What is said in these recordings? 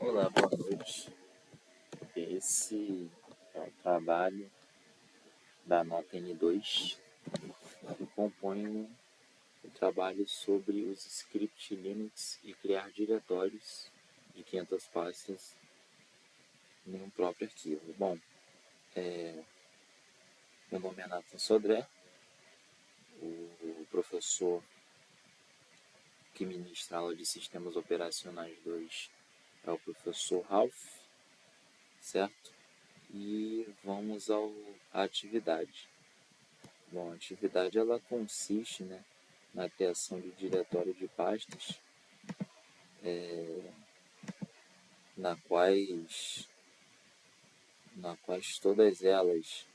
Olá, boa noite. Esse é o trabalho da nota N2 que compõe o trabalho sobre os scripts Linux e criar diretórios de 500 pastas em um próprio arquivo. Bom, meu nome é Nathan Sodré, o professor que ministra a aula de Sistemas Operacionais 2 é o professor Ralph, certo? E vamos à atividade. Bom, a atividade ela consiste, na criação de diretório de pastas, na quais todas elas,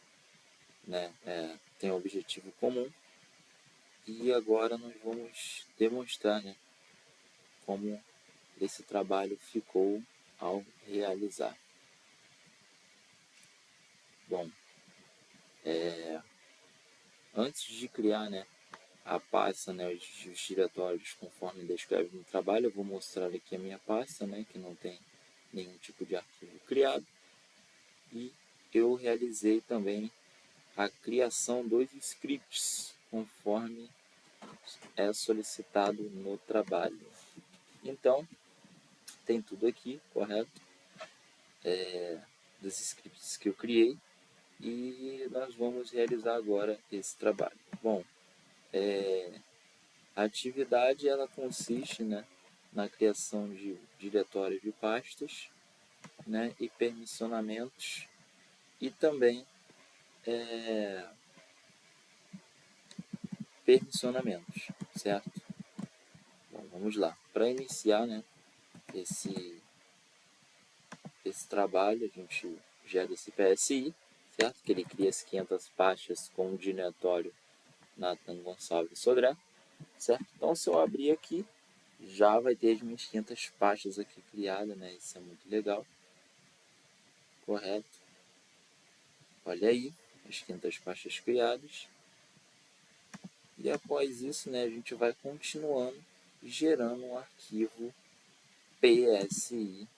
têm um objetivo comum. E agora nós vamos demonstrar, como esse trabalho ficou ao realizar. Bom, antes de criar, a pasta, os diretórios conforme descreve no trabalho, eu vou mostrar aqui a minha pasta, que não tem nenhum tipo de arquivo criado. E eu realizei também a criação dos scripts conforme é solicitado no trabalho. Então, tem tudo aqui, correto? Dos scripts que eu criei, e nós vamos realizar agora esse trabalho. Bom, a atividade ela consiste, na criação de diretórios de pastas, e permissionamentos, e também permissionamentos, certo? Bom, vamos lá. Para iniciar, esse trabalho, a gente gera esse PSI, certo? Que ele cria as 500 pastas com o diretório Nathan Gonçalves Sodré, certo? Então, se eu abrir aqui, já vai ter as minhas 500 pastas aqui criadas, Isso é muito legal. Correto? Olha aí, as 500 pastas criadas. E após isso, a gente vai continuando gerando um arquivo PSI,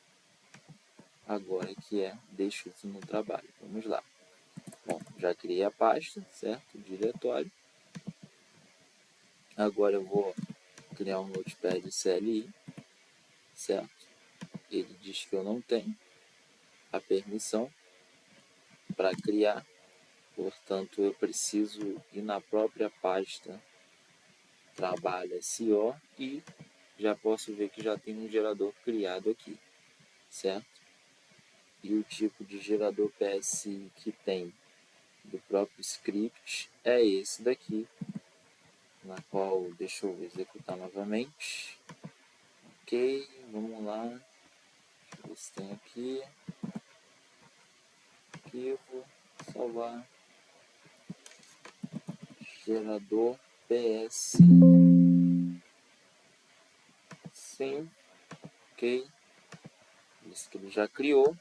agora que é descrito no trabalho. Vamos lá. Bom, já criei a pasta, certo? O diretório. Agora eu vou criar um Notepad CLI, certo? Ele diz que eu não tenho a permissão para criar, portanto eu preciso ir na própria pasta trabalho SO e já posso ver que já tem um gerador criado aqui, certo? E o tipo de gerador PSI que tem do próprio script é esse daqui, na qual deixa eu executar novamente. Ok, vamos lá. Deixa eu ver se tem aqui. Arquivo, salvar. Gerador PSI. Sim, ok. Isso que ele já criou.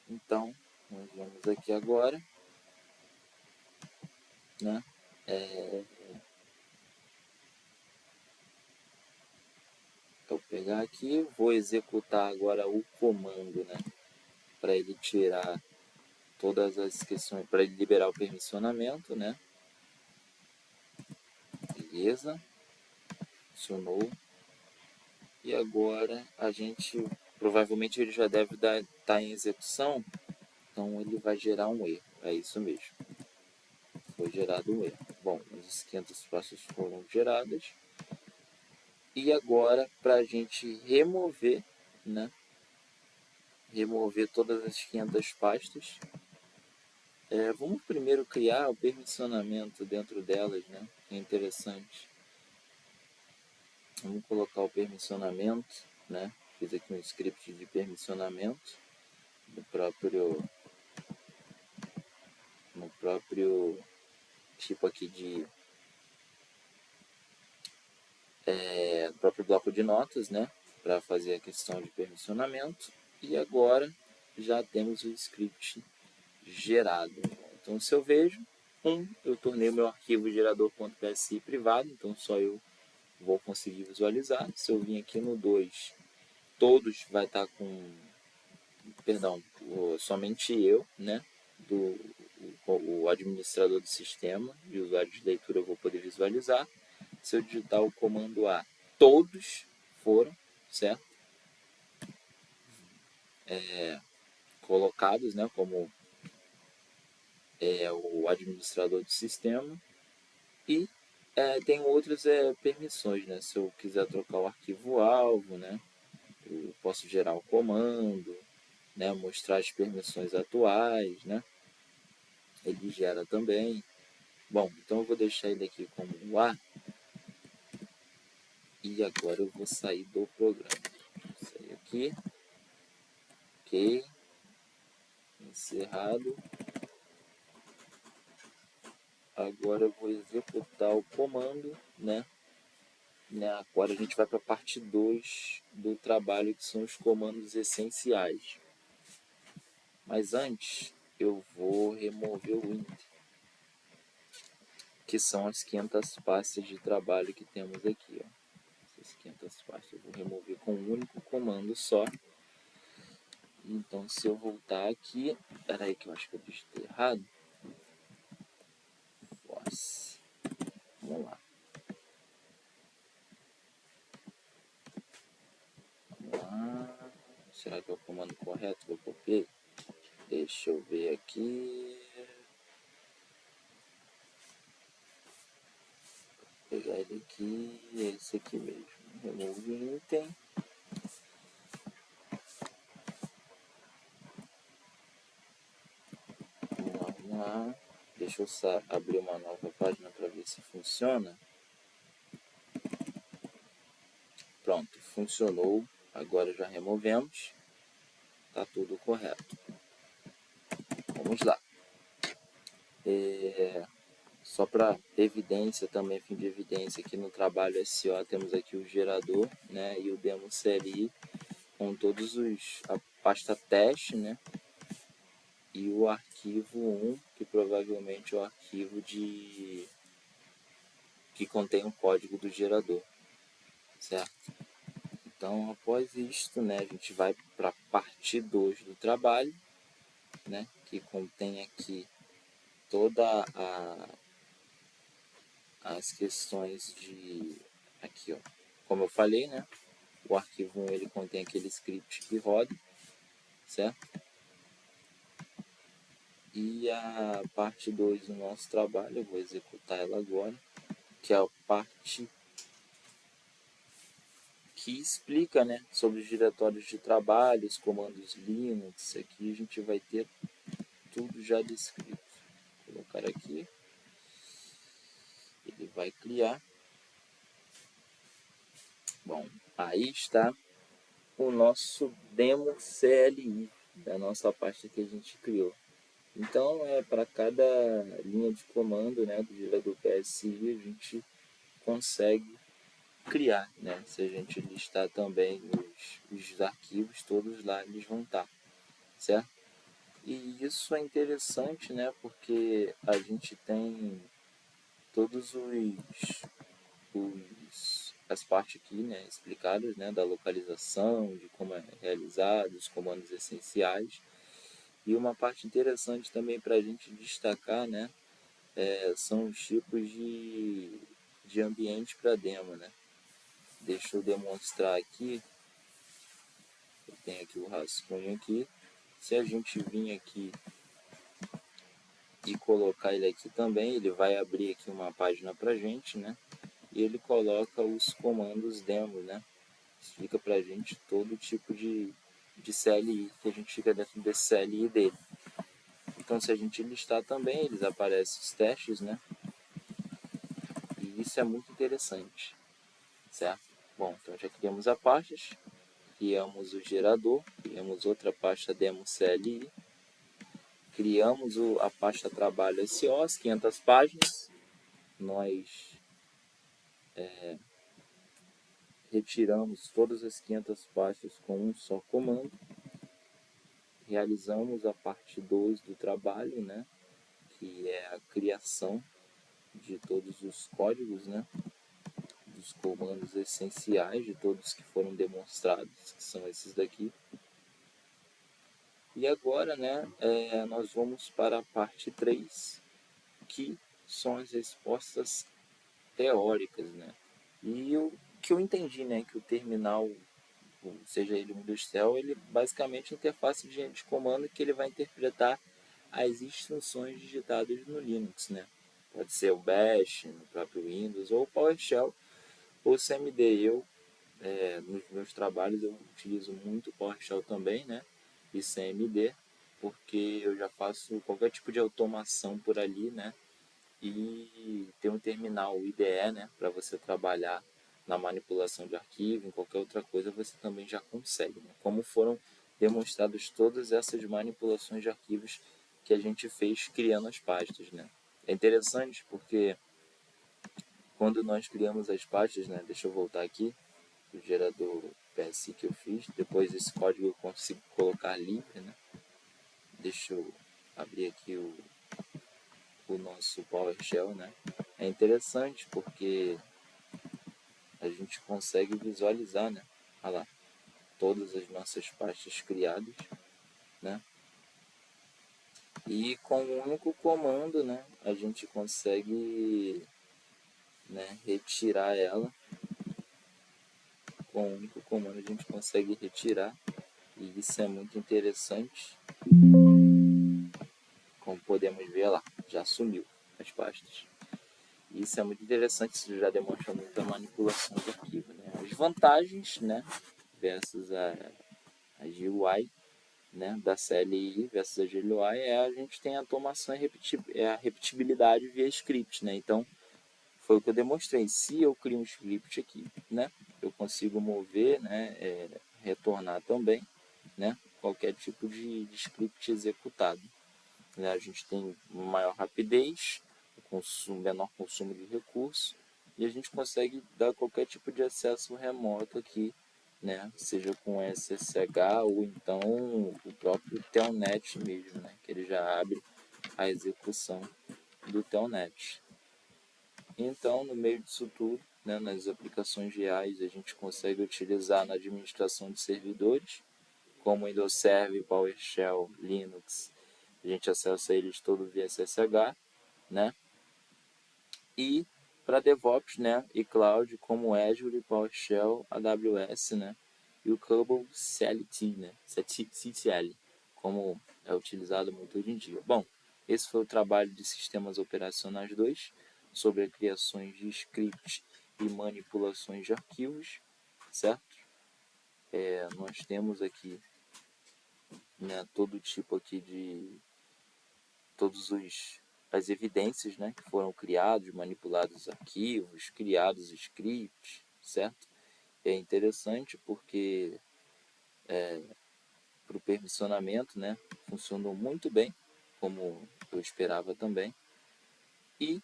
Então, nós vamos aqui agora, eu pegar aqui, vou executar agora o comando, para ele tirar todas as questões, para ele liberar o permissionamento, Beleza. Funcionou. E agora a gente, provavelmente ele já deve estar em execução, então ele vai gerar um erro. É isso mesmo. Foi gerado um erro. Bom, as 500 pastas foram geradas. E agora, para a gente remover, remover todas as 500 pastas, vamos primeiro criar o permissionamento dentro delas, que é interessante. Vamos colocar o permissionamento, Fiz aqui um script de permissionamento no próprio tipo aqui do próprio bloco de notas, para fazer a questão de permissionamento. E agora já temos o script gerado. Então, se eu vejo, eu tornei o meu arquivo gerador.psi privado, então só eu vou conseguir visualizar. Se eu vim aqui no 2, todos vai estar com, perdão, somente eu, né, o administrador do sistema de usuário de leitura eu vou poder visualizar. Se eu digitar o comando A, todos foram, certo? Colocados, né, como o administrador do sistema. E tem outras permissões, né? Se eu quiser trocar o arquivo-alvo, né, eu posso gerar o comando, né, mostrar as permissões atuais, né? Ele gera também. Bom, então eu vou deixar ele aqui como A. E agora eu vou sair do programa. Vou sair aqui. Ok. Encerrado. Agora eu vou executar o comando, né? Agora a gente vai para a parte 2 do trabalho, que são os comandos essenciais. Mas antes, eu vou remover o Inter, que são as 500 pastas de trabalho que temos aqui. Ó. Essas 500 pastas eu vou remover com um único comando só. Então, se eu voltar aqui... Espera aí que eu acho que eu digitei errado. Nossa. Vamos lá. Será que é o comando correto que eu copiei? Deixa eu ver aqui. Vou pegar ele aqui. É esse aqui mesmo. Remove item. Vamos lá. Deixa eu abrir uma nova página para ver se funciona. Pronto, funcionou. Agora já removemos. Tá tudo correto. Vamos lá. Só para evidência também, fim de evidência, aqui no trabalho SO temos aqui o gerador, né, e o demo CLI com todos a pasta teste, né, e o arquivo 1, que provavelmente é o arquivo que contém o código do gerador, certo? Então, após isto, né, a gente vai para a parte 2 do trabalho, né, que contém aqui toda as questões de... Aqui, ó, como eu falei, né, o arquivo 1 ele contém aquele script que roda, certo? E a parte 2 do nosso trabalho, eu vou executar ela agora, que é a parte que explica, né, sobre os diretórios de trabalho, os comandos Linux. Aqui a gente vai ter tudo já descrito. Vou colocar aqui. Ele vai criar. Bom, aí está o nosso demo CLI, da nossa pasta que a gente criou. Então, para cada linha de comando, né, do gerador PSI, a gente consegue criar, né? Se a gente listar também os arquivos, todos lá eles vão estar, certo? E isso é interessante, né? Porque a gente tem todos as partes aqui, né, explicadas, né, da localização, de como é realizado, os comandos essenciais. E uma parte interessante também para a gente destacar, né, são os tipos de ambiente para demo, né? Deixa eu demonstrar aqui. Eu tenho aqui o rascunho aqui. Se a gente vir aqui e colocar ele aqui também, ele vai abrir aqui uma página para gente, né? E ele coloca os comandos demo, né? Explica para a gente todo tipo de CLI que a gente fica dentro desse CLI dele. Então, se a gente listar também, eles aparecem os testes, né? E isso é muito interessante, certo? Bom, então já criamos a pastas, criamos o gerador, criamos outra pasta demo CLI, criamos a pasta trabalho SO, as 500 páginas, nós retiramos todas as 500 pastas com um só comando, realizamos a parte 2 do trabalho, né, que é a criação de todos os códigos, né, dos os comandos essenciais de todos que foram demonstrados, que são esses daqui. E agora, né, nós vamos para a parte 3, que são as respostas teóricas, né? E o que eu entendi, né, que o terminal, seja ele um industrial, ele basicamente é uma interface de comando que ele vai interpretar as instruções digitadas no Linux, né? Pode ser o Bash, no próprio Windows, ou o PowerShell, ou o CMD. Nos meus trabalhos, eu utilizo muito o PowerShell também, né? E CMD, porque eu já faço qualquer tipo de automação por ali, né? E tem um terminal IDE, né? Para você trabalhar na manipulação de arquivo, em qualquer outra coisa, você também já consegue, né? Como foram demonstradas todas essas manipulações de arquivos que a gente fez criando as pastas, né? É interessante porque quando nós criamos as pastas, né? Deixa eu voltar aqui, o gerador PSI que eu fiz, depois esse código eu consigo colocar livre, né? Deixa eu abrir aqui o nosso PowerShell, né? É interessante porque a gente consegue visualizar, né? Olha lá, todas as nossas pastas criadas, né? E com um único comando, né? A gente consegue, né, retirar ela. Com um único comando a gente consegue retirar. E isso é muito interessante. Como podemos ver lá, já sumiu as pastas. Isso é muito interessante, isso já demonstra muita manipulação de arquivo, né? As vantagens, né, versus a GUI, né, da CLI versus a GUI a gente tem a automação e a repetibilidade via script, né? Então, foi o que eu demonstrei. Se eu crio um script aqui, né, eu consigo mover, né, retornar também, né, qualquer tipo de script executado. Né? A gente tem maior rapidez, menor consumo de recursos e a gente consegue dar qualquer tipo de acesso remoto aqui, né? Seja com SSH ou então o próprio Telnet mesmo, né? Que ele já abre a execução do Telnet. Então, no meio disso tudo, né, nas aplicações reais, a gente consegue utilizar na administração de servidores, como Windows Server, PowerShell, Linux. A gente acessa eles todo via SSH, né? E para DevOps, né, e Cloud, como Azure, PowerShell, AWS, né? E o Kubel CLT, né? CTL, como é utilizado muito hoje em dia. Bom, esse foi o trabalho de Sistemas Operacionais 2, sobre a criações de scripts e manipulações de arquivos, certo? Nós temos aqui, né, todo tipo aqui de as evidências, né, que foram criados, manipulados arquivos, criados scripts, certo? É interessante porque para o permissionamento, né, funcionou muito bem, como eu esperava também, e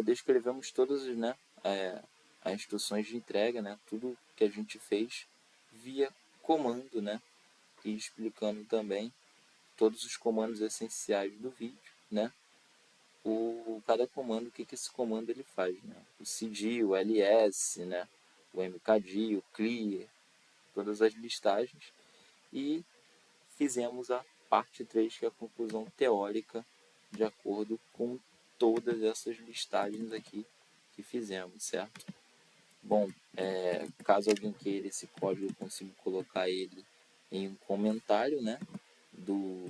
descrevemos todas, né, as instruções de entrega, né, tudo que a gente fez via comando, né, e explicando também todos os comandos essenciais do vídeo, né, cada comando, o que esse comando ele faz, né? O cd, o ls, né? O mkd, o clear, todas as listagens, e fizemos a parte 3, que é a conclusão teórica, de acordo com todas essas listagens aqui que fizemos, certo? Bom, caso alguém queira esse código, eu consigo colocar ele em um comentário, né, do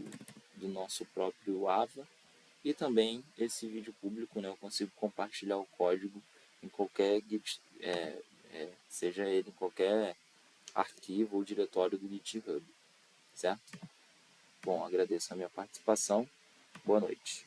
nosso próprio Ava. E também esse vídeo público, né, eu consigo compartilhar o código em qualquer Git, seja ele em qualquer arquivo ou diretório do GitHub, certo? Bom, agradeço a minha participação. Boa noite.